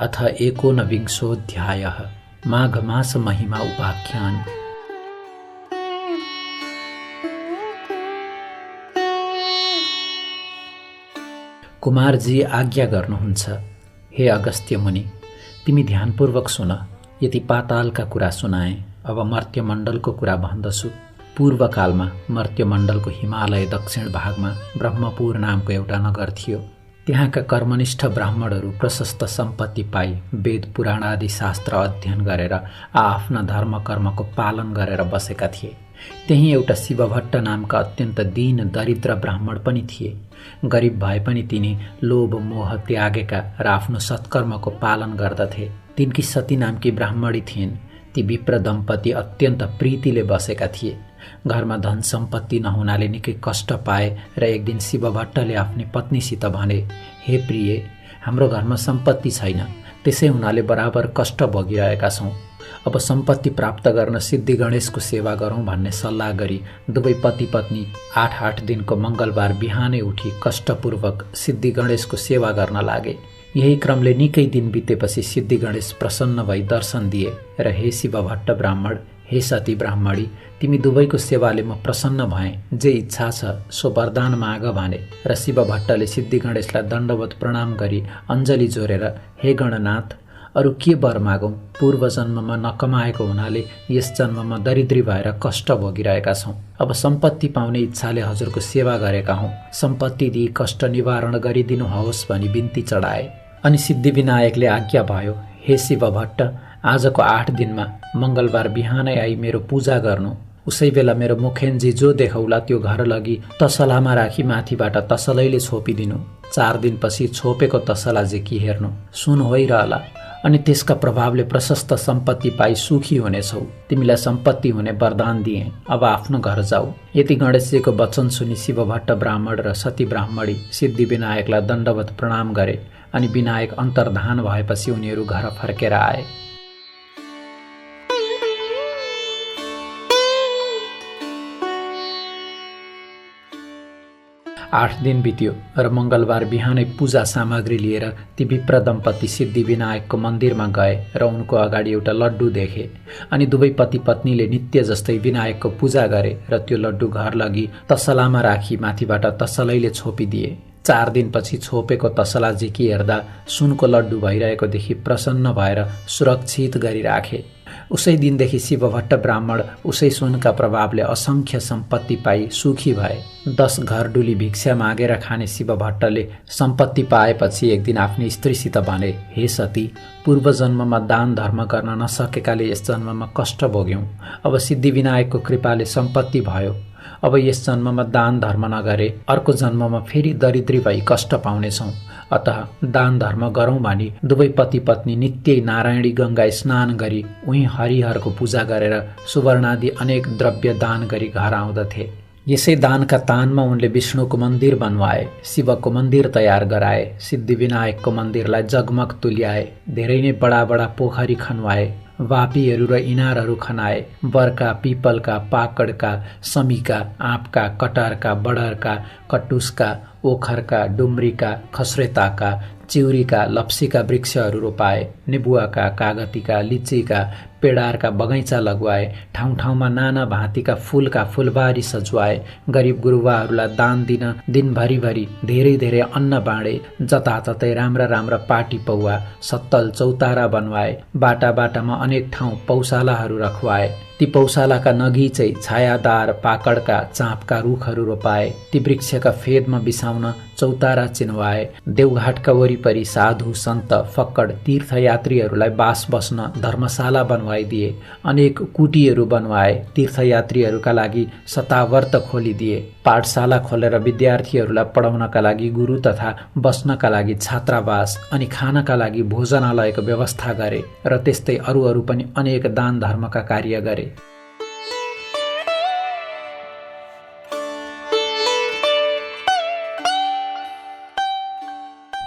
अथ एकोनविंशोऽध्यायः माघमास महिमा उपाख्यान। कुमारजी आज्ञा गर्नुहुन्छ। हे अगस्त्य मुनि, तिमी ध्यानपूर्वक सुन। यति पातालका कुरा सुनाए, अब मर्त्यमण्डलको कुरा भन्दछु। पूर्वकालमा मर्त्यमण्डलको हिमालय दक्षिण भागमा ब्रह्मपुर नामको एउटा नगर थियो। त्यहाँका कर्मनिष्ठ ब्राह्मणहरू प्रशस्त सम्पत्ति पाई वेद पुराण आदि शास्त्र अध्ययन गरेर आफ्ना धर्म कर्मको पालन गरेर बसेका थिए। त्यही एउटा शिवभट्ट नामका अत्यन्त दीन दरिद्र ब्राह्मण पनि थिए। गरिब भए पनि तिनी लोभ मोह त्यागेका र आफ्नो सत्कर्मको पालन गर्दथे। तिनकी सती नामकी ब्राह्मणी थिइन्। ती विप्र दम्पति अत्यन्त प्रीतिले बसेका थिए। घरमा धन सम्पत्ति नहुनाले निकै कष्ट पाए र एक दिन शिवभट्टले आफ्नी पत्नीसित भने, हे प्रिय, हाम्रो घरमा सम्पत्ति छैन, त्यसै हुनाले बराबर कष्ट भोगिरहेका छौँ। अब सम्पत्ति प्राप्त गर्न सिद्धि गणेशको सेवा गरौँ भन्ने सल्लाह गरी दुवै पति पत्नी 8 दिनको मङ्गलबार बिहानै उठी कष्टपूर्वक सिद्धि गणेशको सेवा गर्न लागे। यही क्रमले निकै दिन बितेपछि सिद्धि गणेश प्रसन्न भई दर्शन दिए र हे शिवभट्ट ब्राह्मण, हे सती ब्राह्मणी, तिमी दुवैको सेवाले म प्रसन्न भएँ। जे इच्छा छ सो वरदान माग भने र शिवभट्टले सिद्धि गणेशलाई दण्डवत प्रणाम गरी अञ्जली जोरेर, हे गणनाथ, अरू के वर मागौँ? पूर्व जन्ममा नकमाएको हुनाले यस जन्ममा दरिद्री भएर कष्ट भोगिरहेका छौँ। अब सम्पत्ति पाउने इच्छाले हजुरको सेवा गरेका हौँ। सम्पत्ति दिई कष्ट निवारण गरिदिनुहोस् भनी बिन्ती चढाए। अनि सिद्धिविनायकले आज्ञा भयो, हे शिवभट्ट, आजको 8 दिनमा मङ्गलबार बिहानै आई मेरो पूजा गर्नु। उसै बेला मेरो मुखेन्जी जो देखाउला त्यो घर लगी तसलामा राखी माथिबाट तसलैले छोपिदिनु। 4 दिनपछि छोपेको तसला जेकी हेर्नु, सुन होइरहला अनि त्यसका प्रभावले प्रशस्त सम्पत्ति पाई सुखी हुनेछौ। तिमीलाई सम्पत्ति हुने वरदान दिए। अब आफ्नो घर जाऊ। यति गणेशजीको वचन सुनि शिवभट्ट ब्राह्मण र सती ब्राह्मणी सिद्धिविनायकलाई दण्डवत प्रणाम गरे। अनि विनायक अन्तर्धान भएपछि उनीहरू घर फर्केर आए। 8 दिन बित्यो र मङ्गलबार बिहानै पूजा सामग्री लिएर ती विप्र दम्पति सिद्धिविनायकको मन्दिरमा गए र उनको अगाडि एउटा लड्डु देखे। अनि दुवै पति पत्नीले नित्य जस्तै विनायकको पूजा गरे र त्यो लड्डु घर लगी तसलामा राखी माथिबाट तसलैले छोपिदिए। 4 दिनपछि छोपेको तसला झिकी हेर्दा सुनको लड्डु भइरहेको देखि प्रसन्न भएर सुरक्षित गरी राखे। उसै दिनदेखि शिवभट्ट ब्राह्मण उसै सुनका प्रभावले असङ्ख्य सम्पत्ति पाई सुखी भए। 10 घर डुली भिक्षा मागेर खाने शिवभट्टले सम्पत्ति पाएपछि एक दिन आफ्नी स्त्रीसित भने, हे सती, पूर्व जन्ममा दान धर्म गर्न नसकेकाले यस जन्ममा कष्ट भोग्यौँ। अब सिद्धिविनायकको कृपाले सम्पत्ति भयो। अब यस जन्ममा दान धर्म नगरे अर्को जन्ममा फेरि दरिद्री भई कष्ट पाउनेछौँ। अतः दान धर्म गरौँ भनी दुवै पति पत्नी नित्य नारायणी गङ्गा स्नान गरी उही हरिहरको पूजा गरेर सुवर्णादि अनेक द्रव्य दान गरी घर आउँदथे। यसै दानका तानमा उनले विष्णुको मन्दिर बनवाए, शिवको मन्दिर तयार गराए, सिद्धिविनायकको मन्दिरलाई जगमग तुल्याए, धेरै नै बडा बडा पोखरी खन्वाए, वापीहरू र इनारहरू खनाए, बर्का, पिपलका, पाकडका, समीका, आँपका, कटारका, बडरका, कटुसका, ओखरका, डुम्रीका, खस्रेताका, चिउरीका, लप्सीका वृक्षहरू रोपाए, निबुवाका, कागतीका, लिचीका, पेडारका बगैँचा लगवाए, ठाउँ ठाउँमा नाना भाँतीका फूलका फुलबारी सजुवाए, गरिब गुरुवाहरूलाई दान दिन दिनभरिभरि धेरै धेरै अन्न बाँडे, जताततै राम्रा राम्रा पाटी पौवा सत्तल चौतारा बनवाए, बाटा बाटामा अनेक ठाउँ पौशालाहरू रखवाए। ती पौशालाका नगिचै छायादार पाकडका चाँपका रुखहरू रोपाए, ती वृक्षका फेदमा बिसाउन चौतारा चिन्वाए, देवघाटका वरिपरि साधु सन्त फक्कड तीर्थयात्रीहरूलाई बास बस्न धर्मशाला बनवाइदिए, अनेक कुटीहरू बनवाए, तीर्थयात्रीहरूका लागि शतावर्त खोलिदिए, पाठशाला खोलेर विद्यार्थीहरूलाई पढाउनका लागि गुरु तथा बस्नका लागि छात्रावास अनि खानका लागि भोजनालयको व्यवस्था गरे र त्यस्तै अरू पनि अनेक दान धर्मका कार्य गरे।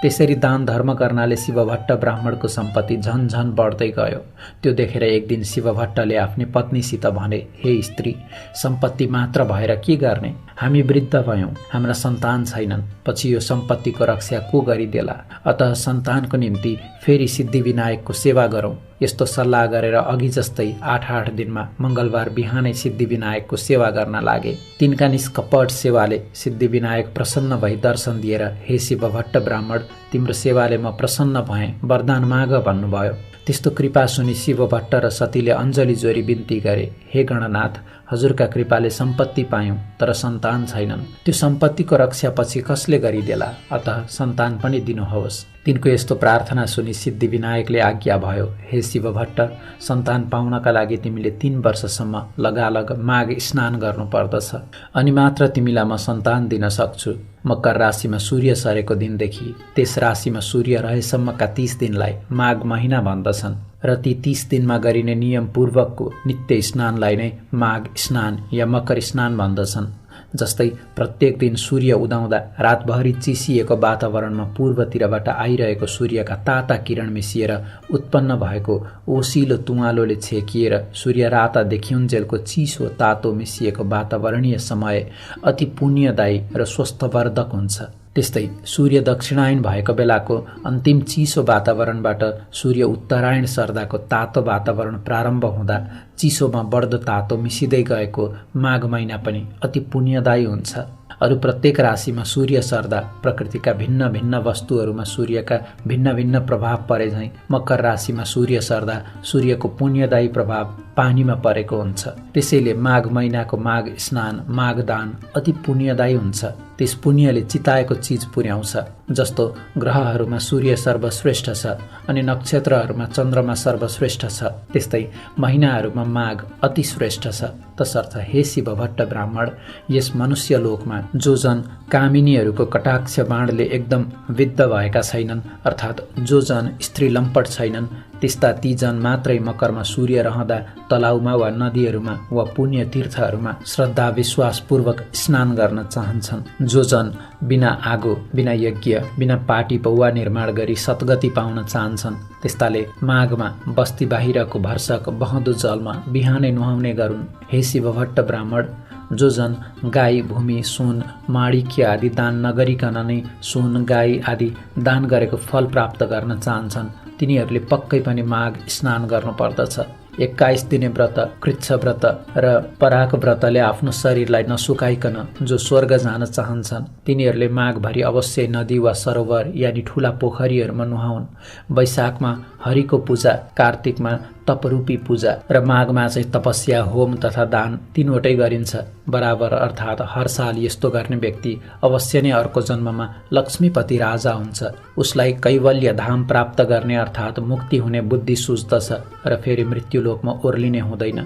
त्यसरी दान धर्म गर्नाले शिवभट्ट ब्राह्मणको सम्पत्ति झन बढ्दै गयो। त्यो देखेर एक दिन शिवभट्टले आफ्नी पत्नीसित भने, हे स्त्री, सम्पत्ति मात्र भएर के गर्ने? हामी वृद्ध भयौँ, हाम्रा सन्तान छैनन्, पछि यो सम्पत्तिको रक्षा को गरिदेला? अतः सन्तानको निम्ति फेरि सिद्धिविनायकको सेवा गरौँ। यस्तो सल्लाह गरेर अघि जस्तै 8 दिनमा मङ्गलबार बिहानै सिद्धिविनायकको सेवा गर्न लागे। तिनका निष्कपट सेवाले सिद्धिविनायक प्रसन्न भई दर्शन दिएर, हे शिव भट्ट ब्राह्मण, तिम्रो सेवाले म प्रसन्न भएँ, वरदान माग भन्नुभयो। त्यस्तो कृपा सुनि शिव भट्ट र सतीले अञ्जली जोरी बिन्ती गरे, हे गणनाथ, हजुरका कृपाले सम्पत्ति पायौँ तर सन्तान छैनन्, त्यो सम्पत्तिको रक्षा पछि कसले गरिदेला? अतः सन्तान पनि दिनुहोस्। तिनको यस्तो प्रार्थना सुनि सिद्धिविनायकले आज्ञा भयो, हे शिव भट्ट, सन्तान पाउनका लागि तिमीले 3 वर्षसम्म लगालग माघ स्नान गर्नुपर्दछ, अनि मात्र तिमीलाई म सन्तान दिन सक्छु। मकर राशिमा सूर्य सरेको दिनदेखि त्यस राशिमा सूर्य रहेसम्मका 30 दिनलाई माघ महिना भन्दछन् र ती 30 दिनमा गरिने नियमपूर्वकको नित्य स्नानलाई नै माघ स्नान या मकर स्नान भन्दछन्। जस्तै प्रत्येक दिन सूर्य उदाउँदा रातभरि चिसिएको वातावरणमा पूर्वतिरबाट आइरहेको सूर्यका ताता किरण मिसिएर उत्पन्न भएको ओसिलो तुवालोले छेकिएर सूर्य राता देखिउन्जेलको चिसो तातो मिसिएको वातावरणीय समय अति पुण्यदायी र स्वस्थवर्धक हुन्छ। त्यस्तै सूर्य दक्षिणायन भएको बेलाको अन्तिम चिसो वातावरणबाट सूर्य उत्तरायण सर्दाको तातो वातावरण प्रारम्भ हुँदा चिसोमा बढ्दो तातो मिसिँदै गएको माघ महिना पनि अति पुण्यदायी हुन्छ। अरू प्रत्येक राशिमा सूर्य सर्दा प्रकृतिका भिन्न भिन्न वस्तुहरूमा सूर्यका भिन्न भिन्न प्रभाव परे झैँ मकर राशिमा सूर्य सर्दा सूर्यको पुण्यदायी प्रभाव पानीमा परेको हुन्छ। त्यसैले माघ महिनाको माघ स्नान, माघ दान अति पुण्यदायी हुन्छ। त्यस पुण्यले चिताएको चिज पुर्याउँछ। जस्तो ग्रहहरूमा सूर्य सर्वश्रेष्ठ छ अनि नक्षत्रहरूमा चन्द्रमा सर्वश्रेष्ठ छ, त्यस्तै महिनाहरूमा माघ अति श्रेष्ठ छ। तसर्थ हे शिव भट्ट ब्राह्मण, यस मनुष्य लोकमा जो जन कामिनीहरूको कटाक्ष बाणले एकदम विद्ध भएका छैनन्, अर्थात् जो जन स्त्री लम्पट छैनन्, त्यस्ता ती जन मात्रै मकरमा सूर्य रहँदा तलाउमा वा नदीहरूमा वा पुण्य तीर्थहरूमा श्रद्धा विश्वासपूर्वक स्नान गर्न चाहन्छन्। जो जन बिना आगो, बिना यज्ञ, बिना पाटी पौवा निर्माण गरी सद्गति पाउन चाहन्छन्, त्यस्ताले माघमा बस्ती बाहिरको भर्सक बहँदो जलमा बिहानै नुहाउने गरून्। हे शिव भट्ट ब्राह्मण, जो जन गाई, भूमि, सुन, माणिक्य आदि दान नगरिकन नै सुन, गाई आदि दान गरेको फल प्राप्त गर्न चाहन्छन्, तिनीहरूले पक्कै पनि माघ स्नान गर्नुपर्दछ। 21 दिने व्रत, कृच्छ व्रत र पराग व्रतले आफ्नो शरीरलाई नसुकाइकन जो स्वर्ग जान चाहन्छन्, तिनीहरूले माघभरि अवश्य नदी वा सरोवर यानि ठुला पोखरीहरूमा नुहाउन्। वैशाखमा हरिको पूजा, कार्तिकमा तपरूपी पूजा र माघमा चाहिँ तपस्या, होम तथा दान तीनवटै गरिन्छ बराबर। अर्थात् हर साल यस्तो गर्ने व्यक्ति अवश्य नै अर्को जन्ममा लक्ष्मीपति राजा हुन्छ। उसलाई कैवल्य धाम प्राप्त गर्ने अर्थात् मुक्ति हुने बुद्धि सुझ्दछ र फेरि मृत्युलोकमा ओर्लिने हुँदैन।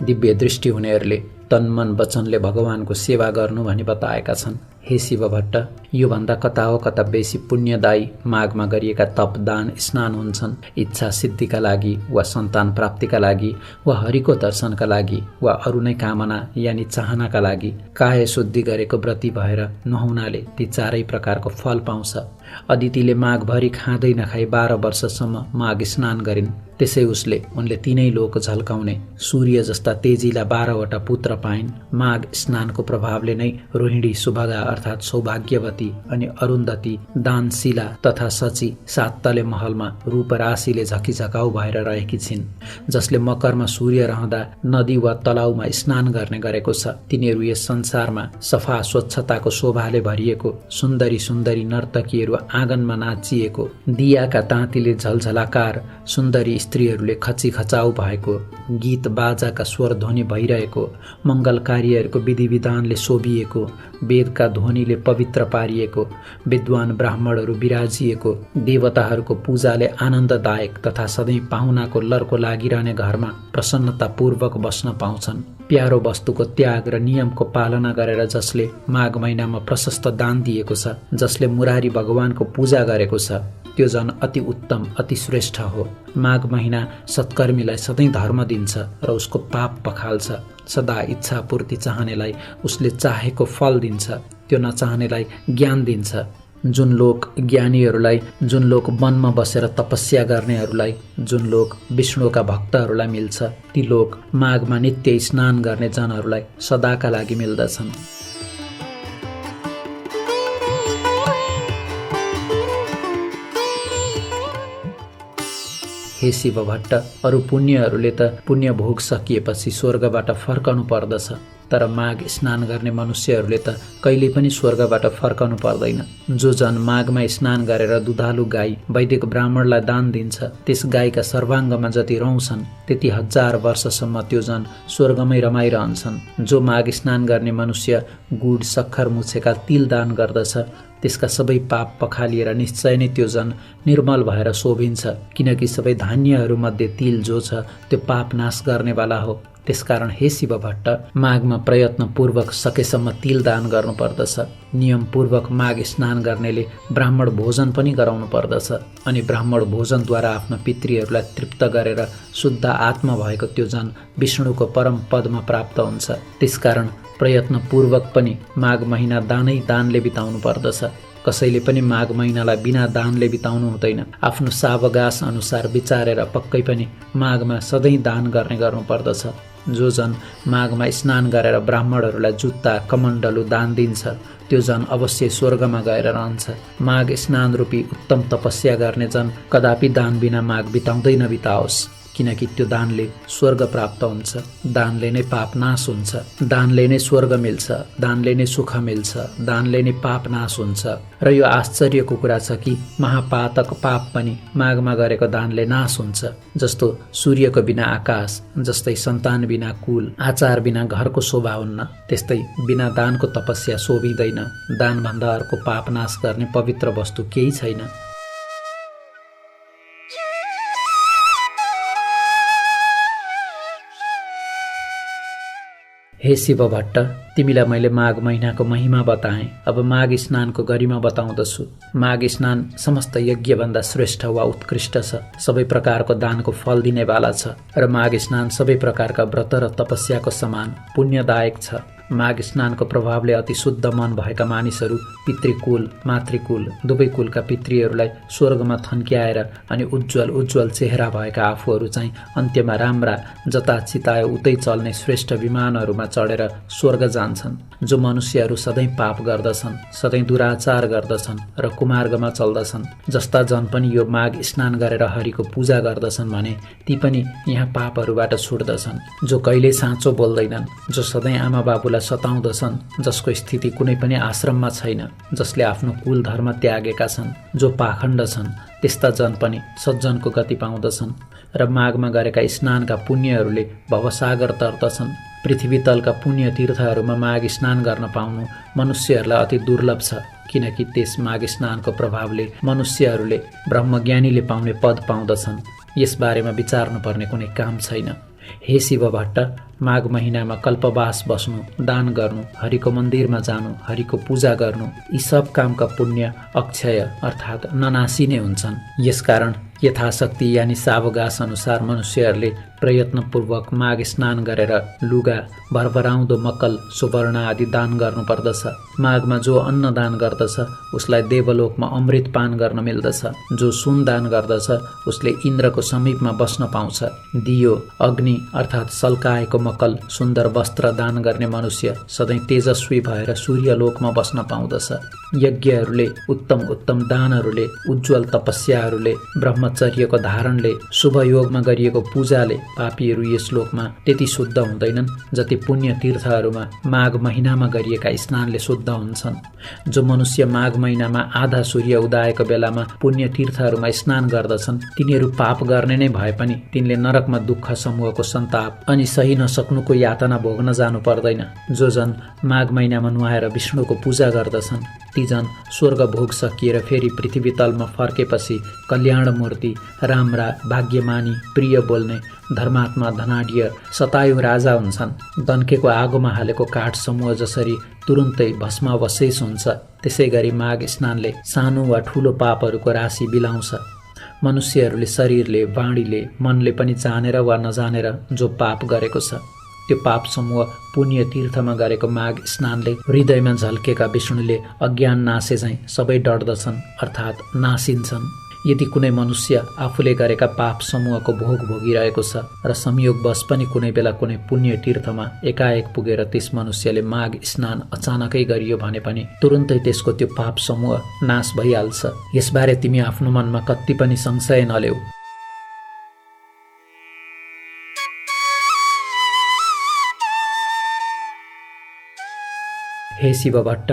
दिव्य दृष्टि हुनेहरूले तन मन वचनले भगवानको सेवा गर्नु भनी बताएका छन्। हे शिव भट्ट, योभन्दा कता हो कता बेसी पुण्यदायी माघमा गरिएका तप, दान, स्नान हुन्छन्। इच्छा सिद्धिका लागि वा सन्तान प्राप्तिका लागि वा हरिको दर्शनका लागि वा अरू नै कामना यानि चाहनाका लागि काया शुद्धि गरेको व्रती भएर नुहाउनाले ती चारै प्रकारको फल पाउँछ। अदितिले माघभरि खाँदै नखाई 12 वर्षसम्म माघ स्नान गरिन्। त्यसै उनले तीनै लोक झल्काउने सूर्य जस्ता तेजीला 12वटा पुत्र पाइन्। माघ स्नानको प्रभावले नै रोहिणी, सुभगा अर्थात् सौभाग्यवती अनि अरुन्धती, दानशिला तथा सची 7 तले महलमा रूप राशिले झकिझकाउ भएर रहेकी छिन्। जसले मकरमा सूर्य रहँदा नदी वा तलाउमा स्नान गर्ने गरेको छ, तिनीहरू यस संसारमा सफा स्वच्छताको शोभाले भरिएको सुन्दरी सुन्दरी नर्तकीहरू आँगनमा नाचिएको, दियाका ताँतीले झलझलाकार सुन्दरी स्त्रीहरूले खची खचाउ भएको, गीत बाजाका स्वर ध्वनि भइरहेको, मङ्गल कार्यहरूको विधि विधानले शोभिएको, वेदका ध्वनिले पवित्र पारिएको, विद्वान ब्राह्मणहरू विराजिएको, देवताहरूको पूजाले आनन्ददायक तथा सधैँ पाहुनाको लर्को लागिरहने घरमा प्रसन्नतापूर्वक बस्न पाउँछन्। प्यारो वस्तुको त्याग र नियमको पालना गरेर जसले माघ महिनामा प्रशस्त दान दिएको छ, जसले मुरारी भगवानको पूजा गरेको छ, त्यो जन अति उत्तम, अति श्रेष्ठ हो। माघ महिना सत्कर्मीलाई सधैँ धर्म दिन्छ र उसको पाप पखाल्छ। सदा इच्छा पूर्ति चाहनेलाई उसले चाहेको फल दिन्छ, त्यो नचाहनेलाई ज्ञान दिन्छ। जुन लोक ज्ञानीहरूलाई, जुन लोक वनमा बसेर तपस्या गर्नेहरूलाई, जुन लोक विष्णुका भक्तहरूलाई मिल्छ, ती लोक माघमा नित्य स्नान गर्ने जनहरूलाई सदाका लागि मिल्दछन्। हे शिव भट्ट, अरू पुण्यहरूले त पुण्य भोग सकिएपछि स्वर्गबाट फर्कनु पर्दछ, तर माघ स्नान गर्ने मनुष्यहरूले त कहिले पनि स्वर्गबाट फर्कनु पर्दैन। जो जन माघमा स्नान गरेर दुधालु गाई वैदिक ब्राह्मणलाई दान दिन्छ, त्यस गाईका सर्वाङ्गमा जति रौँछन् त्यति 1000 वर्षसम्म त्यो जन स्वर्गमै रमाइरहन्छन्। जो माघ स्नान गर्ने मनुष्य गुड सक्खर मुछेका तिल दान गर्दछ, त्यसका सबै पाप पखालिएर निश्चय नै त्यो जन निर्मल भएर शोभिन्छ, किनकि सबै धान्यहरूमध्ये तिल जो छ त्यो पाप नाश गर्नेवाला हो। त्यसकारण हे शिव भट्ट, माघमा प्रयत्नपूर्वक सकेसम्म तिल दान गर्नुपर्दछ। नियमपूर्वक माघ स्नान गर्नेले ब्राह्मण भोजन पनि गराउनु पर्दछ, अनि ब्राह्मण भोजनद्वारा आफ्ना पितृहरूलाई तृप्त गरेर शुद्ध आत्मा भएको त्यो जन विष्णुको परम पदमा प्राप्त हुन्छ। त्यसकारण प्रयत्नपूर्वक पनि माघ महिना दानले बिताउनु पर्दछ। कसैले पनि माघ महिनालाई बिना दानले बिताउनु हुँदैन। आफ्नो सावगास अनुसार विचारेर पक्कै पनि माघमा सधैँ दान गर्ने गर्नुपर्दछ। जो जन माघमा स्नान गरेर ब्राह्मणहरूलाई जुत्ता कमण्डलु दान दिन्छ, त्यो जन अवश्य स्वर्गमा गएर रहन्छ। माघ स्नान रूपी उत्तम तपस्या गर्ने जन कदापि दान बिना माघ बिताउँदै नबिताओस्, किनकि त्यो दानले स्वर्ग प्राप्त हुन्छ। दानले नै पाप नाश हुन्छ, दानले नै स्वर्ग मिल्छ, दानले नै सुख मिल्छ, दानले नै पाप नाश हुन्छ। र यो आश्चर्यको कुरा छ कि महापातक पाप पनि माघमा गरेको दानले नाश हुन्छ। जस्तो सूर्यको बिना आकाश, जस्तै सन्तान बिना कुल, आचार बिना घरको शोभा हुन्न, त्यस्तै बिना दानको तपस्या शोभिँदैन। दानभन्दा अर्को पाप नाश गर्ने पवित्र वस्तु केही छैन। हे शिव भट्ट, तिमीलाई मैले माघ महिनाको महिमा बताएँ। अब माघ स्नानको गरिमा बताउँदछु। माघ स्नान समस्त यज्ञभन्दा श्रेष्ठ वा उत्कृष्ट छ, सबै प्रकारको दानको फल दिनेवाला छ, र माघ स्नान सबै प्रकारका व्रत र तपस्याको समान पुण्यदायक छ। माघ स्नानको प्रभावले अति शुद्ध मन भएका मानिसहरू पितृकुल मातृकुल दुवै कुलका पितृहरूलाई स्वर्गमा थन्क्याएर अनि उज्जवल चेहरा भएका आफूहरू चाहिँ अन्त्यमा राम्रा जता चिताए उतै चल्ने श्रेष्ठ विमानहरूमा चढेर स्वर्ग जान्छन्। जो मनुष्यहरू सधैँ पाप गर्दछन्, सधैँ दुराचार गर्दछन् र कुमार्गमा चल्दछन्, जस्ता जन पनि यो माघ स्नान गरेर हरिको पूजा गर्दछन् भने ती पनि यहाँ पापहरूबाट छुट्दछन्। जो कहिल्यै साँचो बोल्दैनन्, जो सधैँ आमा बाबुलाई सताउँदछन्, जसको स्थिति कुनै पनि आश्रममा छैन, जसले आफ्नो कुल धर्म त्यागेका छन्, जो पाखण्ड छन्, त्यस्ता जन पनि सज्जनको गति पाउँदछन्। र माघमा गरेका स्नानका पुण्यहरूले भवसागर तर्दछन्। पृथ्वी तलका पुण्य तीर्थहरूमा माघ स्नान गर्न पाउनु मनुष्यहरूलाई अति दुर्लभ छ, किनकि त्यस माघ स्नानको प्रभावले मनुष्यहरूले ब्रह्मज्ञानीले पाउने पद पाउँदछन्। यसबारेमा विचार्नुपर्ने कुनै काम छैन। हे शिव भट्ट, माघ महिनामा कल्पवास बस्नु, दान गर्नु, हरिको मन्दिरमा जानु, हरिको पूजा गर्नु, यी सब कामका पुण्य अक्षय अर्थात् ननासिने हुन्छन्। यसकारण यथाशक्ति यानि सावगास अनुसार मनुष्यहरूले प्रयत्नपूर्वक माघ स्नान गरेर लुगा, भरभराउँदो मक्कल, सुवर्ण आदि दान गर्नुपर्दछ। माघमा जो अन्न दान गर्दछ उसलाई देवलोकमा अमृत पान गर्न मिल्दछ। जो सुन दान गर्दछ उसले इन्द्रको समीपमा बस्न पाउँछ। दियो, अग्नि अर्थात् सल्काएको मक्कल, सुन्दर वस्त्र दान गर्ने मनुष्य सधैँ तेजस्वी भएर सूर्यलोकमा बस्न पाउँदछ। यज्ञहरूले, उत्तम दानहरूले, उज्जवल तपस्याहरूले, ब्रह्मचर्यको धारणले, शुभ योगमा गरिएको पूजाले पापीहरू यस लोकमा त्यति शुद्ध हुँदैनन् जति पुण्य तीर्थहरूमा माघ महिनामा गरिएका स्नानले शुद्ध हुन्छन्। जो मनुष्य माघ महिनामा आधा सूर्य उदाएको बेलामा पुण्य तीर्थहरूमा स्नान गर्दछन्, तिनीहरू पाप गर्ने नै भए पनि तिनले नरकमा दुःख समूहको सन्ताप अनि सही नसक्नुको यातना भोग्न जानु पर्दैन। जो जन माघ महिनामा नुहाएर विष्णुको पूजा गर्दछन्, ती जन स्वर्ग भोग सकिएर फेरि पृथ्वी तलमा फर्केपछि कल्याण मूर्ति, राम्रा, भाग्यमानी, प्रिय बोल्ने, धर्मात्मा, धनाढ्य, शतायु राजा हुन्छन्। दन्केको आगोमा हालेको काठ समूह जसरी तुरुन्तै भस्मावशेष हुन्छ, त्यसै गरी माघ स्नानले सानो वा ठुलो पापहरूको राशि बिलाउँछ। मनुष्यहरूले शरीरले, वाणीले, मनले पनि जानेर वा नजानेर जो पाप गरेको छ त्यो पाप समूह पुण्य तीर्थमा गरेको माघ स्नानले हृदयमा झल्केका विष्णुले अज्ञान नासे झैँ सबै डढ्दछन् अर्थात् नासिन्छन्। यदि कुनै मनुष्य आफूले गरेका पाप समूहको भोग भोगिरहेको छ र संयोगवश पनि कुनै बेला कुनै पुण्य तीर्थमा एकाएक पुगेर त्यस मनुष्यले माघ स्नान अचानकै गरियो भने पनि तुरुन्तै त्यसको त्यो पाप समूह नाश भइहाल्छ। यसबारे तिमी आफ्नो मनमा कति पनि संशय नलेऊ। हे शिव भट्ट,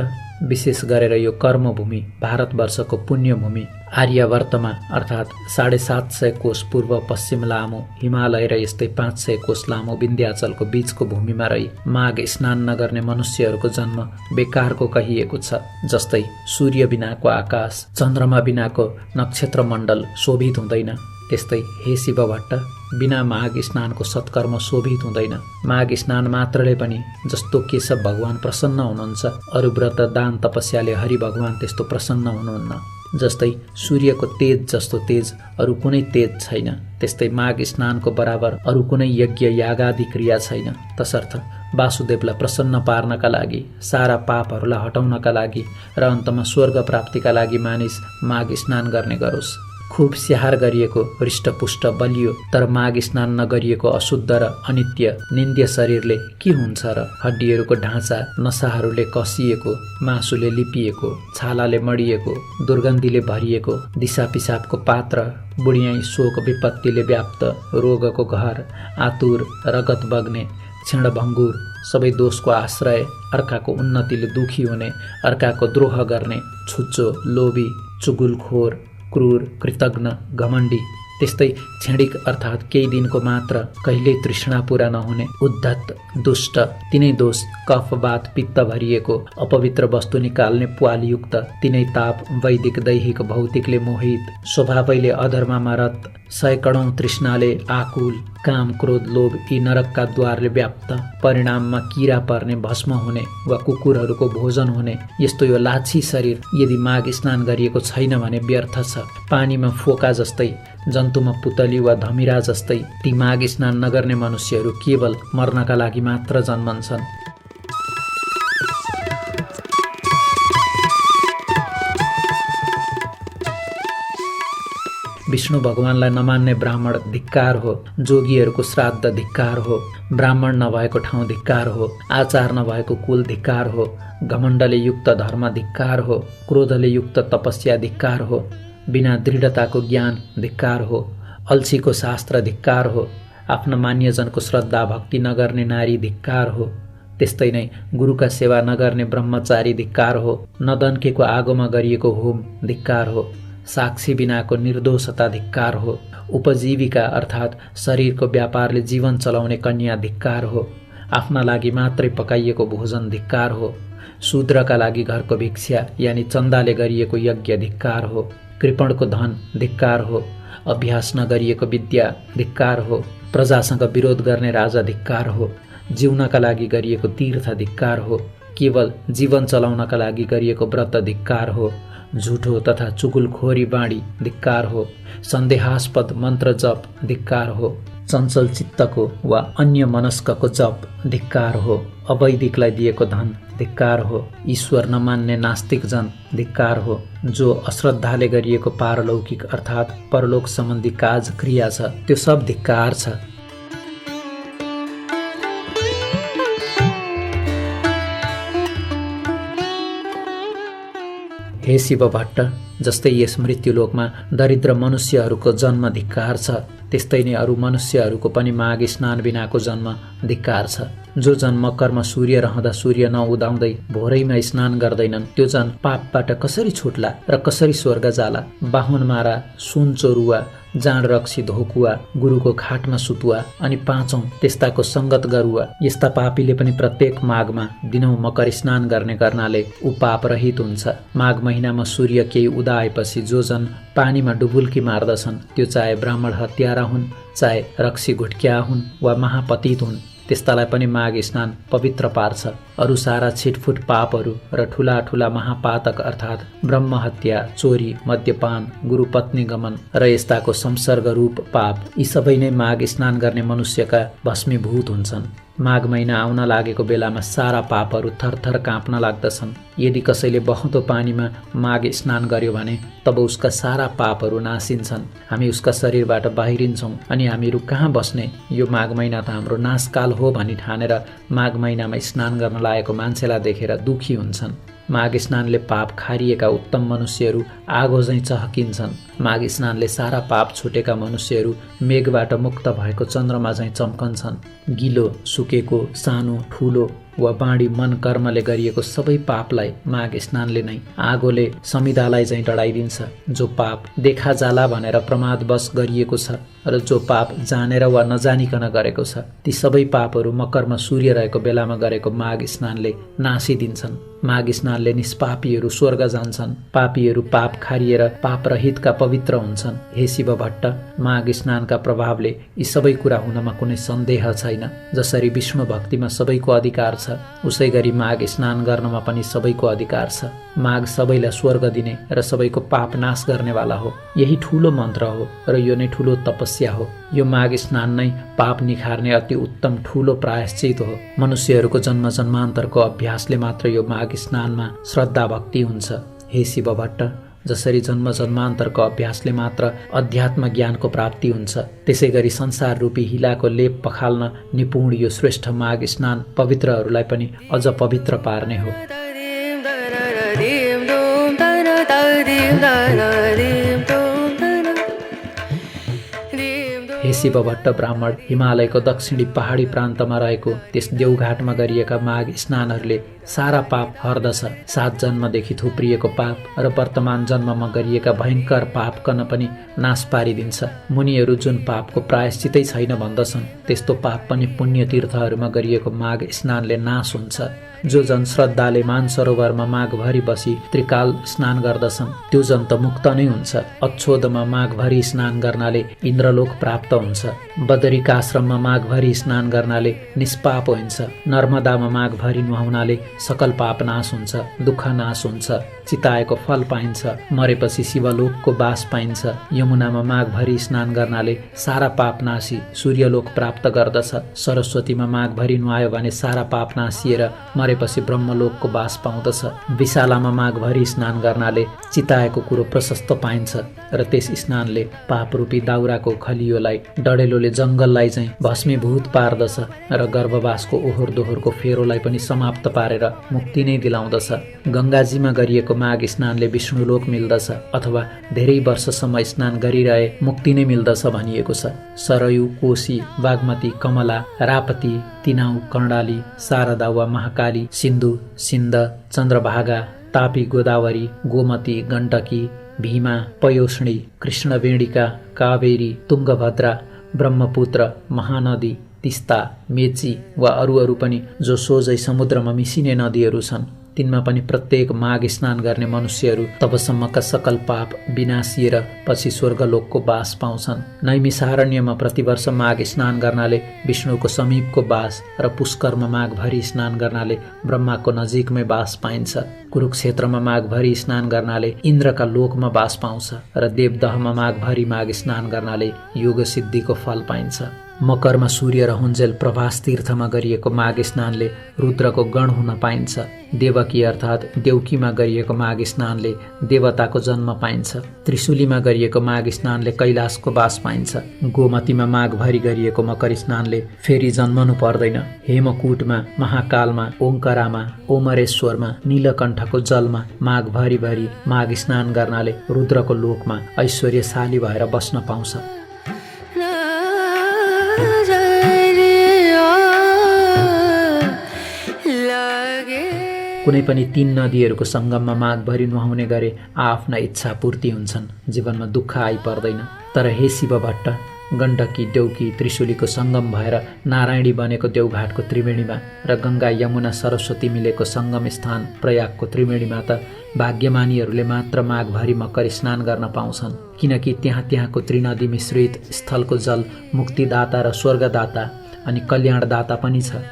विशेष गरेर यो कर्मभूमि भारतवर्षको पुण्यभूमि आर्यावर्तमा अर्थात् 750 कोश पूर्व पश्चिम लामो हिमालय र यस्तै 500 कोश लामो विन्ध्याचलको बीचको भूमिमा रही माघ स्नान नगर्ने मनुष्यहरूको जन्म बेकारको कहिएको छ। जस्तै सूर्य बिनाको आकाश, चन्द्रमा बिनाको नक्षत्र मण्डल शोभित हुँदैन, त्यस्तै हे शिव भट्ट, बिना माघ स्नानको सत्कर्म शोभित हुँदैन। माघ स्नान मात्रले पनि जस्तो केशव भगवान प्रसन्न हुनुहुन्छ, अरू व्रत दान तपस्याले हरि भगवान त्यस्तो प्रसन्न हुनुहुन्न। जस्तै सूर्यको तेज जस्तो तेज अरू कुनै तेज छैन, त्यस्तै माघ स्नानको बराबर अरू कुनै यज्ञ यागादि क्रिया छैन। तसर्थ वासुदेवलाई प्रसन्न पार्नका लागि, सारा पापहरूलाई हटाउनका लागि र अन्तमा स्वर्ग प्राप्तिका लागि मानिस माघ स्नान गर्ने गरोस्। खूब स्याहार गरिएको हृष्टपुष्ट बलियो तर माघ स्नान नगरिएको अशुद्ध र अनित्य निन्द्य शरीरले के हुन्छ र? हड्डीहरूको ढाँचा नसाहरूले कसिएको, मासुले लिपिएको, छालाले मडिएको, दुर्गन्धीले भरिएको, दिशा पिसाबको पात्र, बुढियाई शोक विपत्तिले व्याप्त, रोगको घर, आतुर, रगत बग्ने, क्षीणभङ्गुर, सबै दोषको आश्रय, अर्काको उन्नतिले दुखी हुने, अर्काको द्रोह गर्ने, छुच्चो, लोभी, चुगुलखोर, क्रूर, कृतज्ञ, घमण्डी, त्यस्तै क्षणिक अर्थात् केही दिनको मात्र कहिल्यै तृष्णा पूरा नहुने, उद्धत, दुष्ट, तिनै दोष, कफ वात पित्त भरिएको, अपवित्र वस्तु निकाल्ने प्वालयुक्त, तिनै ताप, वैदिक दैहिक भौतिकले मोहित, स्वभावैले अधर्ममा रत, सैकडौँ तृष्णाले आकुल, काम क्रोध लोभ यी नरकका द्वारले व्याप्त, परिणाममा किरा पर्ने, भस्म हुने वा कुकुरहरूको भोजन हुने यस्तो यो लाछी शरीर यदि माघ स्नान गरिएको छैन भने व्यर्थ छ। पानीमा फोका जस्तै, जन्तुमा पुतली वा धमिरा जस्तै ती माघ स्नान नगर्ने मनुष्यहरू केवल मर्नका लागि मात्र जन्मन्छन्। विष्णु भगवानलाई नमान्ने ब्राह्मण धिक्कार हो, जोगीहरूको श्राद्ध धिक्कार हो, ब्राह्मण नभएको ठाउँ धिक्कार हो, आचार नभएको कुल धिक्कार हो, घमण्डले युक्त धर्म धिक्कार हो, क्रोधले युक्त तपस्या धिक्कार हो, बिना दृढताको ज्ञान धिक्कार हो, अल्छीको शास्त्र धिक्कार हो, आफ्ना मान्यजनको श्रद्धा भक्ति नगर्ने नारी धिक्कार हो, त्यस्तै नै गुरुका सेवा नगर्ने ब्रह्मचारी धिक्कार हो, नदन्केको आगोमा गरिएको होम धिक्कार हो, साक्षी बिनाको निर्दोषता धिक्कार हो, उपजीविका अर्थात् शरीरको व्यापारले जीवन चलाउने कन्या धिक्कार हो, आफ्ना लागि मात्रै पकाइएको भोजन धिक्कार हो, शूद्रका लागि घरको भिक्षा यानि चन्दाले गरिएको यज्ञ धिक्कार हो, कृपणको धन धिक्कार हो, अभ्यास नगरिएको विद्या धिक्कार हो, प्रजासँग विरोध गर्ने राजा धिक्कार हो, जिउनका लागि गरिएको तीर्थ धिक्कार हो, केवल जीवन चलाउनका लागि गरिएको व्रत धिक्कार हो, झुठो तथा चुगुलखोरी बाणी धिक्कार हो, सन्देहास्पद मन्त्र जप धिक्कार हो, चञ्चल चित्तको वा अन्य मनस्कको जप धिक्कार हो, अवैदिकलाई दिएको धन धिक्कार हो, ईश्वर नमान्ने नास्तिक जन धिक्कार हो, जो अश्रद्धाले गरिएको पारलौकिक अर्थात् परलोक सम्बन्धी काज क्रिया छ त्यो सब धिक्कार छ। हे शिव भट्ट, जस्तै यस मृत्युलोकमा दरिद्र मनुष्यहरूको जन्म धिक्कार छ, त्यस्तै नै अरू मनुष्यहरूको पनि माघ स्नान बिनाको जन्म धिक्कार छ। जो जन मकरमा सूर्य रहँदा सूर्य नउदाउँदै भोरैमा स्नान गर्दैनन् त्यो जन पापबाट कसरी छुट्ला र कसरी स्वर्ग जाला? बाहुन मारा, सुन चोरुवा, जाँड रक्सी धोकुवा, गुरुको खाटमा सुतुवा अनि पाँचौं त्यस्ताको सङ्गत गरुवा, यस्ता पापीले पनि प्रत्येक माघमा दिनौं मकर स्नान गर्ने गर्नाले ऊ पाप रहित हुन्छ। माघ महिनामा सूर्य केही उदाएपछि जो जन पानीमा डुबुल्की मार्दछन् त्यो चाहे ब्राह्मण हत्यारा हुन्, चाहे रक्सी घुट्क्या हुन् वा महापतित हुन्, त्यस्तालाई पनि माघ स्नान पवित्र पार्छ। अरू सारा छिटफुट पापहरू र ठुला ठुला महापातक अर्थात् ब्रह्महत्या, चोरी, मद्यपान, गुरुपत्नी गमन र यस्ताको संसर्ग रूप पाप यी सबै नै माघ स्नान गर्ने मनुष्यका भस्मीभूत हुन्छन्। माघ महिना आउन लागेको बेलामा सारा पापहरू थरथर काँप्न लाग्दछन्। यदि कसैले बहँदो पानीमा माघ स्नान गर्यो भने तब उसका सारा पापहरू नासिन्छन्। हामी उसका शरीरबाट बाहिरिन्छौँ अनि हामीहरू कहाँ बस्ने? यो माघ महिना त हाम्रो नाशकाल हो भनी ठानेर माघ महिनामा स्नान गर्न लागेको मान्छेलाई देखेर दुखी हुन्छन्। माघ स्नानले पाप खारिएका उत्तम मनुष्यहरू आगो झैँ चहकिन्छन्। माघ स्नानले सारा पाप छुटेका मनुष्यहरू मेघबाट मुक्त भएको चन्द्रमा झैँ चम्कन्छन्। गिलो, सुकेको, सानो, ठुलो वा बाँडी मन कर्मले गरिएको सबै पापलाई माघ स्नानले नै आगोले समिधालाई झैँ डढाइदिन्छ। जो पाप देखा जाला भनेर प्रमादवश गरिएको छ र जो पाप जानेर वा नजानिकन गरेको छ, ती सबै पापहरू मकरमा सूर्य रहेको बेलामा गरेको माघ स्नानले नासिदिन्छन्। माघ स्नानले निष्पापीहरू स्वर्ग जान्छन्। पापीहरू पाप खारिएर पापरहितका पवित्र हुन्छन्। हे शिव भट्ट, माघ स्नानका प्रभावले यी सबै कुरा हुनमा कुनै सन्देह छैन। जसरी विष्णु भक्तिमा सबैको अधिकार छ, उसै गरी माघ स्नान गर्नमा पनि सबैको अधिकार छ। माघ सबैलाई स्वर्ग दिने र सबैको पाप नाश गर्नेवाला हो। यही ठुलो मन्त्र हो र यो नै ठुलो तपस्या हो। यो माघ स्नान नै पाप निखार्ने अति उत्तम ठुलो प्रायश्चित हो। मनुष्यहरूको जन्म जन्मान्तरको अभ्यासले मात्र यो माघ स्नानमा श्रद्धा भक्ति हुन्छ। हे शिव भट्ट, जसरी जन्म जन्मान्तरको अभ्यासले मात्र अध्यात्म ज्ञानको प्राप्ति हुन्छ, त्यसै गरी संसार रूपी हिलाको लेप पखाल्न निपुण यो श्रेष्ठ माघ स्नान पवित्रहरूलाई पनि अझ पवित्र पार्ने हो। हे शिव भट्ट ब्राह्मण, हिमालयको दक्षिणी पहाडी प्रान्तमा रहेको त्यस देवघाटमा गरिएका माघ स्नानहरूले सारा पाप हर्दछ। 7 जन्मदेखि थुप्रिएको पाप र वर्तमान जन्ममा गरिएका भयङ्कर पापकन पनि नाश पारिदिन्छ। मुनिहरू जुन पापको प्रायश्चितै छैन भन्दछन्, त्यस्तो पाप पनि पुण्य तीर्थहरूमा गरिएको माघ स्नानले नाश हुन्छ। जो जन श्रद्धाले मानसरोवरमा माघभरि बसी त्रिकाल स्नान गर्दछन्, त्यो जन त मुक्त नै हुन्छ। अच्छोदमा माघभरि स्नान गर्नाले इन्द्रलोक प्राप्त हुन्छ। बदरिकाश्रममा माघभरि स्नान गर्नाले निष्पाप हुन्छ। नर्मदामा माघभरि नुहाउनाले सकल पाप नाश हुन्छ, दुःख नाश हुन्छ, चिताएको फल पाइन्छ, मरेपछि शिवलोकको बास पाइन्छ। यमुनामा माघभरि स्नान गर्नाले सारा पाप नासी सूर्यलोक प्राप्त गर्दछ। सरस्वतीमा माघभरि नुहायो भने सारा पाप नासिएर मरेपछि ब्रह्मलोकको बास पाउँदछ। विशालामा माघभरि स्नान गर्नाले चिताएको कुरो प्रशस्त पाइन्छ र त्यस स्नानले पापरूपी दाउराको खलियोलाई डडेलोले जङ्गललाई चाहिँ भस्मीभूत पार्दछ र गर्भवासको ओहोर दोहोरको फेरोलाई पनि समाप्त पारेर मुक्ति नै दिलाउँदछ। गङ्गाजीमा गरिएको माघ स्नानले विष्णुलोक मिल्दछ अथवा धेरै वर्षसम्म स्नान गरिरहे मुक्ति नै मिल्दछ भनिएको छ। सरयू, कोशी, बागमती, कमला, रापती, तिनाउ, कर्णाली, शारदा वा महाकाली, सिन्धु, सिन्ध, चन्द्रभागा, तापी, गोदावरी, गोमती, गण्डकी, भीमा, पयोष्णी, कृष्णवेणिका, कावेरी, तुङ्गभद्रा, ब्रह्मपुत्र, महानदी, तिस्ता, मेची वा अरू पनि जो सोझै समुद्रमा मिसिने नदीहरू छन्, तिनमा पनि प्रत्येक माघ स्नान गर्ने मनुष्यहरू तबसम्मका सकल पाप विनाशिएर पछि स्वर्गलोकको बास पाउँछन्। नैमिषारण्यमा प्रतिवर्ष माघ स्नान गर्नाले विष्णुको समीपको बास र पुष्करमा माघभरि स्नान गर्नाले ब्रह्माको नजिकमै बास पाइन्छ। कुरुक्षेत्रमा माघभरि स्नान गर्नाले इन्द्रका लोकमा बास पाउँछ र देवदहमा माघभरि माघ स्नान गर्नाले योग सिद्धिको फल पाइन्छ। मकरमा सूर्य रहुन्जेल प्रभास तीर्थमा गरिएको माघ स्नानले रुद्रको गण हुन पाइन्छ। देवकी अर्थात् देउकीमा गरिएको माघ स्नानले देवताको जन्म पाइन्छ। त्रिशुलीमा गरिएको माघ स्नानले कैलाशको बास पाइन्छ। गोमतीमा माघभरि गरिएको मकर स्नानले फेरि जन्मनु पर्दैन। हेमकूटमा, महाकालमा, ओङ्करामा, ओमरेश्वरमा, नीलकण्ठको जलमा माघभरि माघ स्नान गर्नाले रुद्रको लोकमा ऐश्वर्यशाली भएर बस्न पाउँछ। कुनै पनि 3 नदीहरूको सङ्गममा माघभरि नुहाउने गरे आफ्ना इच्छा पूर्ति हुन्छन्, जीवनमा दुःख आइपर्दैन। तर हे शिव भट्ट, गण्डकी, देउकी, त्रिशुलीको सङ्गम भएर नारायणी बनेको देवघाटको त्रिवेणीमा र गङ्गा, यमुना, सरस्वती मिलेको सङ्गम स्थान प्रयागको त्रिवेणीमा त भाग्यमानीहरूले मात्र माघभरि मकर स्नान गर्न पाउँछन्, किनकि त्यहाँको त्रिनदी मिश्रित स्थलको जल मुक्तिदाता र स्वर्गदाता अनि कल्याणदाता पनि छ।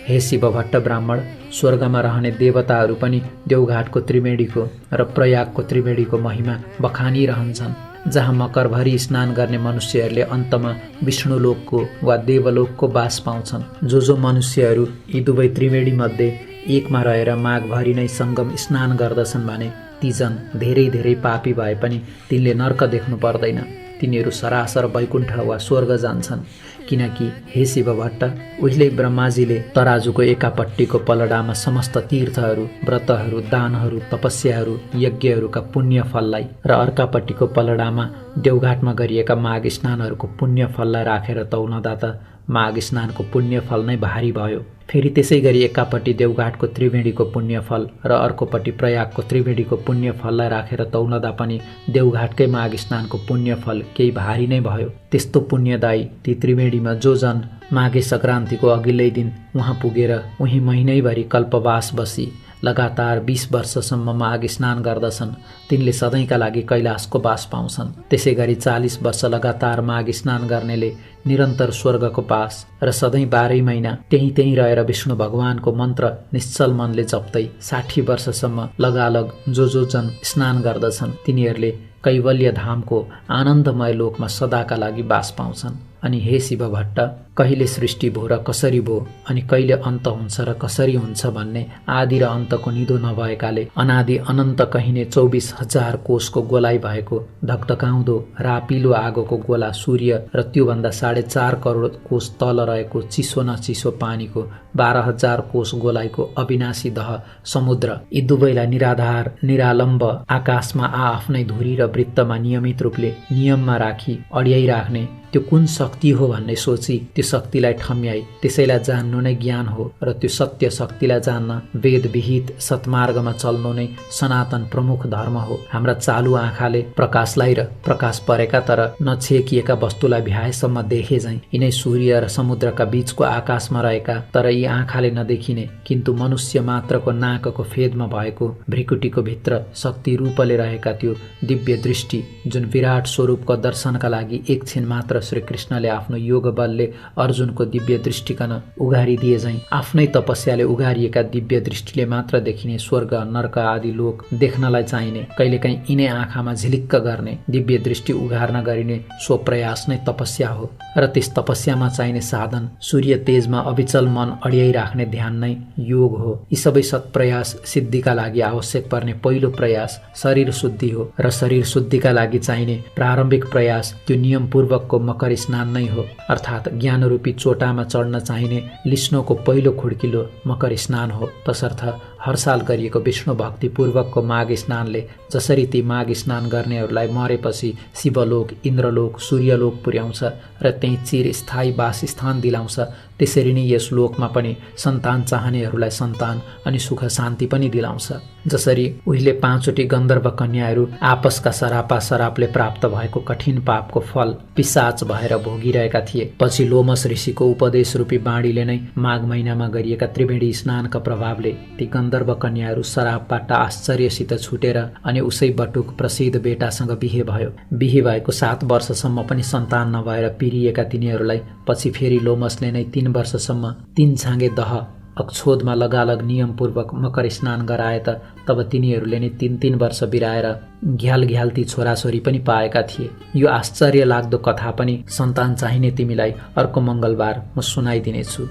हे शिव भट्ट ब्राह्मण, स्वर्गमा रहने देवताहरू पनि देवघाटको त्रिवेणीको र प्रयागको त्रिवेणीको महिमा बखानिरहन्छन्। जहाँ मकरभरि स्नान गर्ने मनुष्यहरूले अन्तमा विष्णुलोकको वा देवलोकको बास पाउँछन्। जो मनुष्यहरू यी दुवै त्रिवेणी मध्ये एकमा रहेर माघभरि नै सङ्गम स्नान गर्दछन् भने ती जन धेरै धेरै पापी भए पनि तिनले नर्क देख्नु पर्दैन। तिनीहरू सरासर वैकुण्ठ वा स्वर्ग जान्छन्। किनकि हे शिव भट्ट, उहिले ब्रह्माजीले तराजुको एकापट्टिको पलडामा समस्त तीर्थहरू, व्रतहरू, दानहरू, तपस्याहरू, यज्ञहरूका पुण्य फललाई र अर्कापट्टिको पलडामा देवघाटमा गरिएका माघ स्नानहरूको पुण्य फललाई राखेर तौलदा त माघ स्नानको पुण्य फल नै भारी भयो। फेरि त्यसै गरी एकापट्टि देवघाटको त्रिवेणीको पुण्यफल र अर्कोपट्टि प्रयागको त्रिवेणीको पुण्यफललाई राखेर तौलदा पनि देवघाटकै माघ स्नानको पुण्यफल केही भारी नै भयो। त्यस्तो पुण्यदायी ती त्रिवेणीमा जो जन माघे सङ्क्रान्तिको अघिल्लै दिन उहाँ पुगेर उही महिनैभरि कल्पवास बसी लगातार 20 वर्षसम्म माघ स्नान गर्दछन्, तिनले सधैँका लागि कैलाशको बास पाउँछन्। त्यसै गरी 40 वर्ष लगातार माघ स्नान गर्नेले निरन्तर स्वर्गको बास र सधैँ 12 महिना त्यहीँ रहेर विष्णु भगवानको मन्त्र निश्चल मनले जप्दै 60 वर्षसम्म लगालग जो जन स्नान गर्दछन् तिनीहरूले कैवल्य धामको आनन्दमय लोकमा सदाका लागि बास पाउँछन्। अनि हे शिव भट्ट, कहिले सृष्टि भो र कसरी भो अनि कहिले अन्त हुन्छ र कसरी हुन्छ भन्ने आदि र अन्तको निदो नभएकाले अनादि अनन्त कहिने 24,000 कोषको गोलाइ भएको धकधकाउँदो रापिलो आगोको गोला सूर्य र त्योभन्दा 4.5 करोड कोष तल रहेको चिसो न चिसो पानीको 12,000 कोष गोलाइको अविनाशी दह समुद्र, यी दुवैलाई निराधार निरालम्ब आकाशमा आफ्नै धुरी र वृत्तमा नियमित रूपले नियममा राखी अड्याइराख्ने त्यो कुन शक्ति हो भन्ने सोची त्यो शक्तिलाई ठम्याई त्यसैलाई जान्नु नै ज्ञान हो र त्यो सत्य शक्तिलाई जान्न वेद विहित सत्मार्गमा चल्नु नै सनातन प्रमुख धर्म हो। हाम्रा चालु आँखाले प्रकाशलाई र प्रकाश परेका तर नछेकिएका वस्तुलाई भ्याएसम्म देखे झैं यिनै सूर्य र समुद्रका बीचको आकाशमा रहेका तर यी आँखाले नदेखिने किन्तु मनुष्य मात्रको नाकको फेदमा भएको भ्रिकुटीको भित्र शक्ति रूपले रहेका त्यो दिव्य दृष्टि जुन विराट स्वरूपको दर्शनका लागि एकछिन मात्र श्री कृष्णले आफ्नो योग बलले अर्जुनको दिव्य दृष्टिकन उघारिदिए झैं आफ्नै तपस्याले उघारिएका दिव्य दृष्टिले मात्र देखिने स्वर्ग नर्क आदि लोक देख्नलाई चाहिने कहिलेकाहीँ यिनै आँखामा झिलिक्क गर्ने दिव्य दृष्टि उघार्न गरिने सो प्रयास नै तपस्या हो र त्यस तपस्यामा चाहिने साधन सूर्य तेजमा अविचल मन अड्याइराख्ने ध्यान नै योग हो। यी सबै सत्प्रयास सिद्धिका लागि आवश्यक पर्ने पहिलो प्रयास शरीर शुद्धि हो र शरीर शुद्धिका लागि चाहिने प्रारम्भिक प्रयास त्यो नियमपूर्वकको मकर स्नान नै हो। अर्थात् ज्ञानरूपी चोटामा चढ्न चाहिने लिस्नोको पहिलो खुड्किलो मकर स्नान हो। तसर्थ हर साल गरिएको विष्णु भक्तिपूर्वकको माघ स्नानले जसरी ती माघ स्नान गर्नेहरूलाई मरेपछि शिवलोक, इन्द्रलोक, सूर्यलोक पुर्याउँछ र त्यही चिरस्थायी वासस्थान दिलाउँछ, त्यसरी नै यस लोकमा पनि सन्तान चाहनेहरूलाई सन्तान अनि सुख शान्ति पनि दिलाउँछ। जसरी उहिले 5वटी गन्धर्व कन्याहरू आपसका सरापले प्राप्त भएको कठिन पापको फल पिशाच भएर भोगिरहेका थिए, पछि लोमस ऋषिको उपदेश रूपी बाणीले नै माघ महिनामा गरिएका त्रिवेणी स्नानका प्रभावले ती गन्धर्व कन्याहरू सरापबाट आश्चर्यसित छुटेर अनि उसै बटुक प्रसिद्ध बेटासँग बिहे भयो। बिहे भएको 7 वर्षसम्म पनि सन्तान नभएर पिरिएका तिनीहरूलाई पछि फेरि लोमसले नै 3 वर्षसम्म 3 छाँगे दह अक्षोदमा लगालग नियमपूर्वक मकर स्नान गराए त तब तिनीहरूले नै 3 वर्ष बिराएर घ्यालघ्याल्ती छोराछोरी पनि पाएका थिए। यो आश्चर्य लाग्दो कथा पनि सन्तान चाहिने तिमीलाई अर्को मङ्गलबार म सुनाइदिनेछु।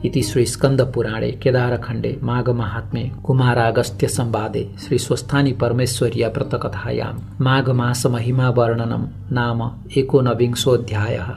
इति श्री स्कंद पुराणे केदारखण्डे माघ महात्म्ये कुमारागस्त्य संवादे श्री स्वस्थानी परमेश्वर्या व्रतकथायां माघ मास महिमा वर्णनम नाम 19विंशोऽध्यायः।